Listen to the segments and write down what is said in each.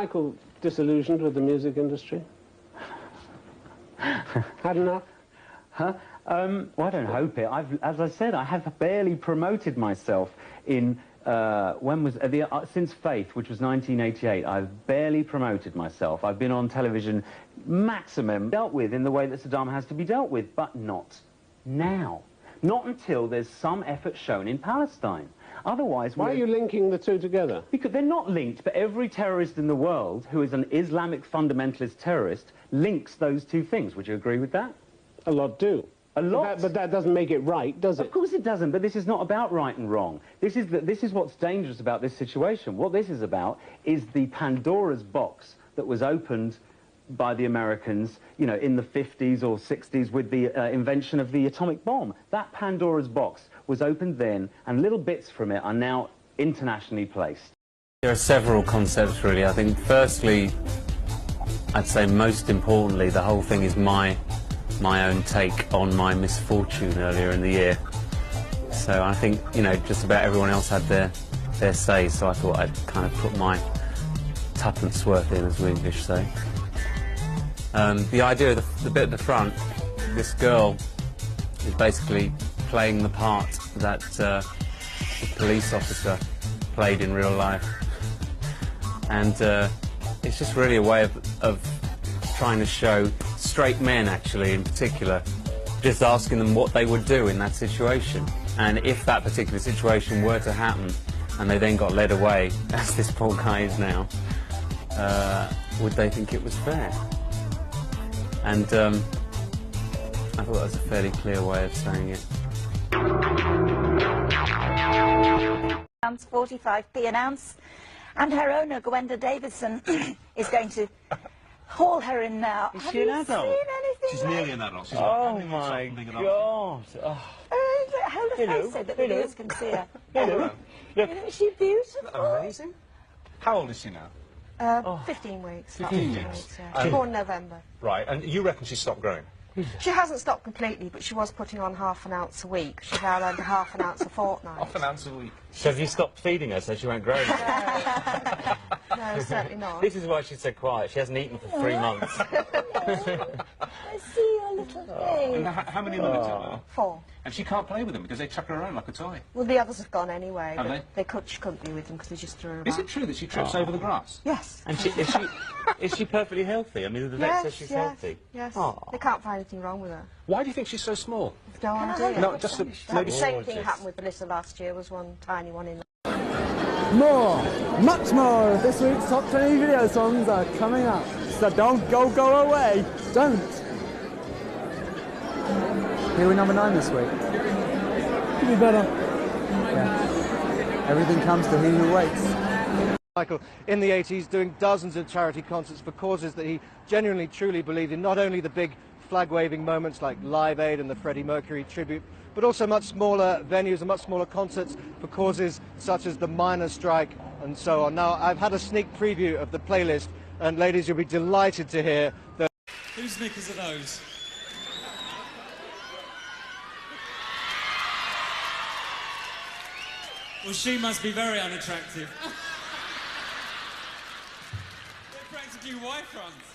Michael disillusioned with the music industry? Had enough? Huh? Well, I don't hope it. As I said, I have barely promoted myself in, since Faith, which was 1988, I've barely promoted myself. I've been on television maximum dealt with in the way that Saddam has to be dealt with, but not now. Not until there's some effort shown in Palestine. Otherwise... Why are you linking the two together? Because they're not linked, but every terrorist in the world who is an Islamic fundamentalist terrorist links those two things. Would you agree with that? A lot do. A lot. But that doesn't make it right, does it? Of course it doesn't, but this is not about right and wrong. This is what's dangerous about this situation. What this is about is the Pandora's box that was opened by the Americans, you know, in the 50s or 60s with the invention of the atomic bomb. That Pandora's box was opened then, and little bits from it are now internationally placed. There are several concepts, really. I think, firstly, I'd say most importantly, the whole thing is my own take on my misfortune earlier in the year. So I think, you know, just about everyone else had their say, so I thought I'd kind of put my tuppence worth in, as we English say. The idea of the bit at the front, this girl is basically playing the part that the police officer played in real life. And it's just really a way of trying to show straight men, actually, in particular, just asking them what they would do in that situation. And if that particular situation were to happen, and they then got led away, as this poor guy is now, would they think it was fair? And I thought that was a fairly clear way of saying it. £45p an ounce, and her owner, Gwenda Davison, is going to haul her in now. Is she an adult? Have you seen anything? She's nearly an adult. She's oh my God! Oh. Hold her face so that the viewers can see her. Hello. Isn't she beautiful? Amazing. How old is she now? 15 weeks. 15 weeks. Yeah. Born in November. Right, and you reckon she stopped growing? She hasn't stopped completely, but she was putting on ½ an ounce a week. She's now down to ½ an ounce a fortnight. ½ an ounce a week. So have you stopped feeding her so she won't grow? No, certainly not. This is why she's so quiet. She hasn't eaten for 3 months. I see your little thing. And how many limits are there? 4. And she can't play with them because they chuck her around like a toy. Well, the others have gone anyway. Have but she couldn't be with them because they just threw her Is about. it true that she trips over the grass? Yes. And is she perfectly healthy? I mean, the vet says she's healthy. Yes. Oh. They can't find anything wrong with her. Why do you think she's so small? No idea. No, just the The same thing happened with Melissa last year. Was one tiny one in. More, much more of this week's top 20 video songs are coming up. So don't go away. Don't. Here we're number 9 this week. Could be better. Yeah. Everything comes to he who waits. Michael, in the 80s, doing dozens of charity concerts for causes that he genuinely, truly believed in, not only the big flag-waving moments like Live Aid and the Freddie Mercury tribute, but also much smaller venues and much smaller concerts for causes such as the miners' strike and so on. Now, I've had a sneak preview of the playlist, and ladies, you'll be delighted to hear that... Whose knickers are those? Well, she must be very unattractive. They're practically white fronts.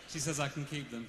She says I can keep them.